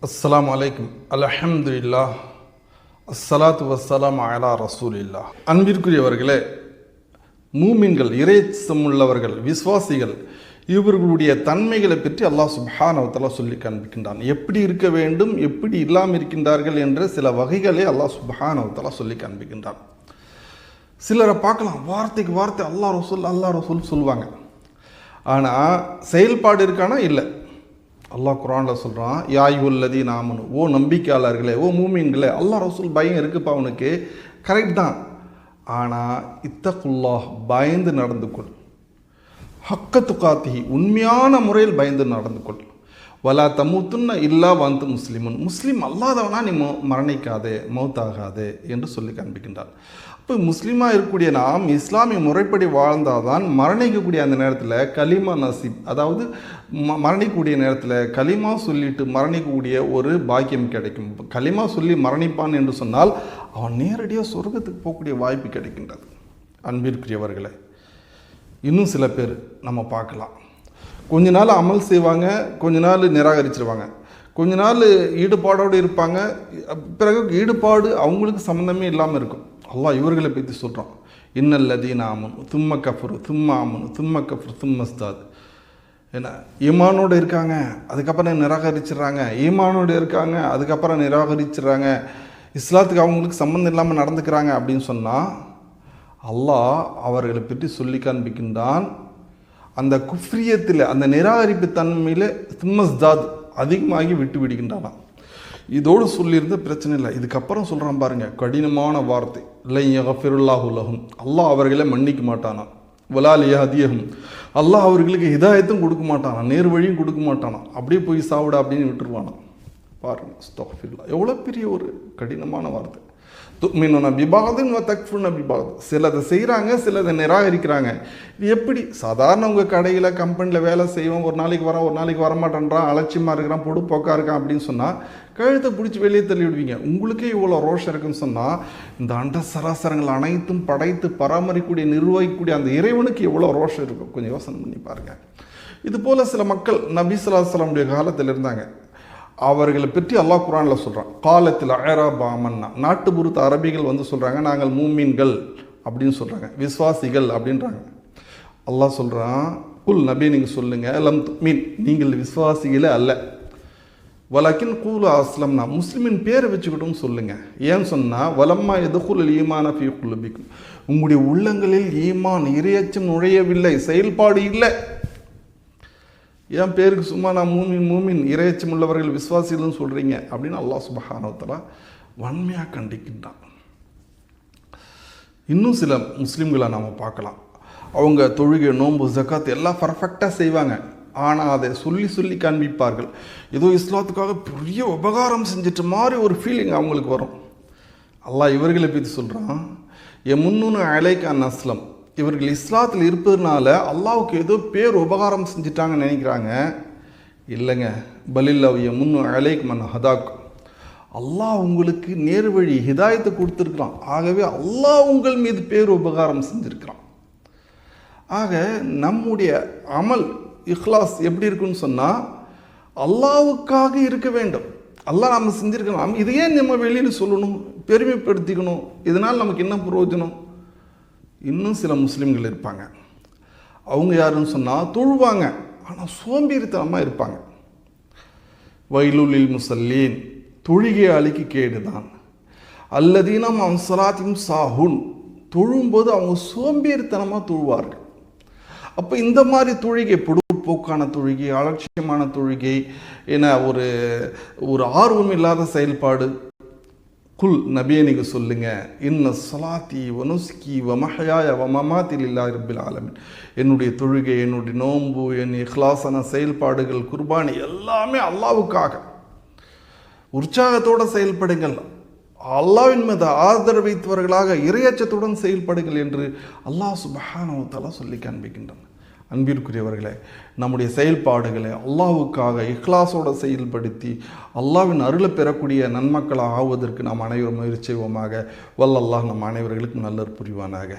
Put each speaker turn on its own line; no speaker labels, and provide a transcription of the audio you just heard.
அஸ்ஸலாமு அலைக்கும். அல்ஹம்துலில்லாஹ், அஸ்ஸலாத்து வஸ்ஸலாம் அலா ரசூலில்லா. அன்பிற்குரியவர்களே, மூமின்கள், இறைச்சம் உள்ளவர்கள், விசுவாசிகள், இவர்களுடைய தன்மைகளை பற்றி அல்லாஹ் சுப்ஹானஹு வ தஆலா சொல்லி காண்பிக்கின்றான். எப்படி இருக்க வேண்டும், எப்படி இல்லாமல் இருக்கின்றார்கள் என்ற சில வகைகளை அல்லாஹ் சுப்ஹானஹு வ தஆலா சொல்லி காண்பிக்கின்றான். சிலரை பார்க்கலாம், வார்த்தைக்கு வார்த்தை அல்லாஹ் ரசூல் சொல்லுவாங்க. ஆனால் செயல்பாடு இருக்கானா இல்லை. அல்லாஹ் குர்ஆனில் சொல்கிறான், யா அய்யுஹல்லதீன ஆமனு, ஓ நம்பிக்கையாளர்களே, ஓ மூமின்களே, அல்லாஹ் ரசூல் பயம் இருக்குப்பா அவனுக்கு, கரெக்ட் தான். ஆனால் இத்தகுல்லாஹ், பயந்து நடந்து கொள், ஹக்க துகாத்திஹி, உண்மையான முறையில் பயந்து நடந்து கொள், வலா தமூத்துன்ன இல்லா வந்து முஸ்லிமுன், முஸ்லீம் அல்லாதவனா நீ மரணிக்காதே, மௌத்தாகாதே என்று சொல்லி காண்பிக்கின்றார். இப்போ முஸ்லீமாக இருக்கக்கூடிய நாம் இஸ்லாமிய முறைப்படி வாழ்ந்தால்தான் மரணிக்கக்கூடிய அந்த நேரத்தில் கலிமா நசீப், அதாவது மரணிக்கக்கூடிய நேரத்தில் கலிமா சொல்லிட்டு மரணிக்கக்கூடிய ஒரு பாக்கியம் கிடைக்கும். கலிமா சொல்லி மரணிப்பான் என்று சொன்னால் அவன் நேரடியாக சொர்க்கத்துக்கு போகக்கூடிய வாய்ப்பு கிடைக்கின்றது. அன்பிற்குரியவர்களே, இன்னும் சில பேர் நம்ம பார்க்கலாம், கொஞ்ச நாள் அமல் செய்வாங்க, கொஞ்ச நாள் நிராகரிச்சிருவாங்க, கொஞ்ச நாள் ஈடுபாடோடு இருப்பாங்க, பிறகு ஈடுபாடு அவங்களுக்கு சம்மந்தமே இல்லாமல் இருக்கும். அல்லாஹ் இவர்களை பற்றி சொல்கிறான், இன்னல்லதீன ஆமனு தும்ம கஃபரு தும்ம ஆமனு தும்ம கஃபரு தும்மஸ்தாத். ஏன்னா ஈமானோடு இருக்காங்க, அதுக்கப்புறம் நிராகரிச்சிடுறாங்க, ஈமானோடு இருக்காங்க, அதுக்கப்புறம் நிராகரிச்சிடுறாங்க, இஸ்லாத்துக்கு அவங்களுக்கு சம்மந்தம் இல்லாமல் நடந்துக்கிறாங்க அப்படின்னு சொன்னால் அல்லாஹ் அவர்களை பற்றி சொல்லி காண்பிக்கின்றான். அந்த குஃப்ரியத்தில், அந்த நிராகரிப்பு தன்மையில் தும்மஸ்தாத் அதிகமாகி விட்டு விடுகின்றான். இதோடு சொல்லியிருந்த பிரச்சனை இல்லை. இதுக்கப்புறம் சொல்கிறான் பாருங்க, கடினமான வார்த்தை, இல்லை யஃபிருல்லாஹு லஹும், அல்லாஹ் அவர்களை மன்னிக்க மாட்டானா, வலா லியஹ்தியஹும், அல்லாஹ் அவர்களுக்கு ஹிதாயத்தும் கொடுக்க மாட்டானா, நேர் வழியும் கொடுக்க மாட்டானா, அப்படியே போய் சாவிட அப்படின்னு விட்டுருவானா. பாருங்க, அஸ்தக்ஃபிருல்லாஹ், எவ்வளோ பெரிய ஒரு கடினமான வார்த்தை. துமினுன பிபாதின் வ தக்ஃபுருன பிபாத், சிலதை செய்கிறாங்க, சிலதை நிராகரிக்கிறாங்க. இது எப்படி? சாதாரண உங்கள் கடையில் கம்பெனியில் வேலை செய்வோம், ஒரு நாளைக்கு வரான், ஒரு நாளைக்கு வரமாட்டேன்றான், அலட்சியமாக இருக்கிறான், பொடுப்போக்காக இருக்கான் அப்படின்னு சொன்னால் கழுத்தை பிடிச்சி வெளியே தள்ளி விடுவீங்க. உங்களுக்கே இவ்வளோ ரோஷம் இருக்குன்னு சொன்னால் இந்த அண்ட சராசரங்கள் அனைத்தும் படைத்து பராமரிக்கக்கூடிய, நிர்வகிக்கக்கூடிய அந்த இறைவனுக்கு எவ்வளோ ரோஷம் இருக்கும், கொஞ்சம் யோசனை பண்ணி பாருங்கள். இது போல் சில மக்கள் நபி ஸல்லல்லாஹு அலைஹி வஸல்லம் காலத்தில் இருந்தாங்க. அவர்களை பற்றி அல்லாஹ் குர்ஆனில் சொல்கிறான், காலத்தில் அயராப் ஆமன்னா, நாட்டுப்புறத்து அரபிகள் வந்து சொல்கிறாங்க, நாங்கள் மூமின்கள் அப்படின்னு சொல்கிறாங்க, விஸ்வாசிகள் அப்படின்றாங்க. அல்லாஹ் சொல்கிறான், குல் நபி நீங்கள் சொல்லுங்கள், லம் துமின், நீங்கள் விஸ்வாசிகளே அல்ல, வலக்கின் கூலு அஸ்லம்னா, முஸ்லிமின் பேரை வச்சுக்கிட்டும் சொல்லுங்கள். ஏன்னு சொன்னால் வலம்மா எதுகுல் ஈமான ஃபீ குலுபிக்கும், உங்களுடைய உள்ளங்களில் ஈமான், இறையச்சம் நுழையவில்லை, செயல்பாடு இல்லை. என் பேருக்கு சும்மா நான் மூமின் இறையச்சம் உள்ளவர்கள் விசுவாசிகள்னு சொல்கிறீங்க அப்படின்னு அல்லாஹ் சுப்ஹானஹு வ தஆலா வன்மையாக கண்டிக்கின்றான். இன்னும் சில முஸ்லீம்களை நாம் பார்க்கலாம், அவங்க தொழுகை, நோன்பு, ஜக்காத் எல்லாம் பர்ஃபெக்டாக செய்வாங்க. ஆனால் அதை சொல்லி காண்பிப்பார்கள். ஏதோ இஸ்லாத்துக்காக பெரிய உபகாரம் செஞ்சிட்ட மாதிரி ஒரு ஃபீலிங் அவங்களுக்கு வரும். அல்லாஹ் இவர்களை பற்றி சொல்கிறான், முன்னூனு அலைக்கான் அஸ்லம், இவர்கள் இஸ்லாத்தில் இருப்பதுனால அல்லாவுக்கு ஏதோ பேர் உபகாரம் செஞ்சிட்டாங்கன்னு நினைக்கிறாங்க. இல்லைங்க, பலில்லாவிய முன்னு அலைக் மன் ஹதாக், அல்லாஹ் உங்களுக்கு நேர் வழி ஹிதாயத்தை கொடுத்துருக்குறான். ஆகவே அல்லாஹ் உங்கள் மீது பேர் உபகாரம் செஞ்சுருக்கிறான். ஆக நம்முடைய அமல் இஹ்லாஸ் எப்படி இருக்குன்னு சொன்னால் அல்லாவுக்காக இருக்க வேண்டும். அல்லாஹ் நம்ம செஞ்சுருக்கணும், இதையே நம்ம வெளியில் சொல்லணும், பெருமைப்படுத்திக்கணும், இதனால் நமக்கு என்ன பிரயோஜனம்? இன்னும் சில முஸ்லீம்கள் இருப்பாங்க, அவங்க யாருன்னு சொன்னால் தொழுவாங்க, ஆனால் சோம்பேறித்தனமாக இருப்பாங்க. வைலுலில் முசல்லீன், தொழுகையாளிக்கு கேடுதான். அல்லதீனம் அன்சலாத்தின் சாஹுன், தொழும்போது அவங்க சோம்பேறித்தனமாக தொழுவார்கள். அப்போ இந்த மாதிரி தொழுகை, பொடுப்போக்கான தொழுகை, அலட்சியமான தொழுகை, என ஒரு ஆர்வம் இல்லாத செயல்பாடு. குல் நபியை நீங்கள் சொல்லுங்கள், இன்ன ஸலாத்தி வ நுஸ்கி வ மஹ்யாய வ மமாத்தி லில்லாஹி ரப்பில் ஆலமீன், என்னுடைய தொழுகை, என்னுடைய நோன்பு, என் இஹ்லாஸான செயல்பாடுகள், குர்பானி எல்லாமே அல்லாவுக்காக. உற்சாகத்தோடு செயல்படுங்கள், அல்லாஹ்வின் மீது ஆதரவு வைத்தவர்களாக இறையச்சத்துடன் செயல்படுங்கள் என்று அல்லாஹ் சுப்ஹானஹு வ தஆலா சொல்லி காண்பிக்கின்றான். அன்பிற்குரியவர்களே, நம்முடைய செயல்பாடுகளை அல்லாஹ்வுக்காக இஹ்லாஸோடு செயல்படுத்தி அல்லாஹ்வின் அருளை பெறக்கூடிய நன்மக்களாக ஆவதற்கு நாம் அனைவரும் முயற்சி செய்வோமாக. வல்லல்லாஹ் நம் அனைவர்களுக்கும் நல்ல புரிவானாக.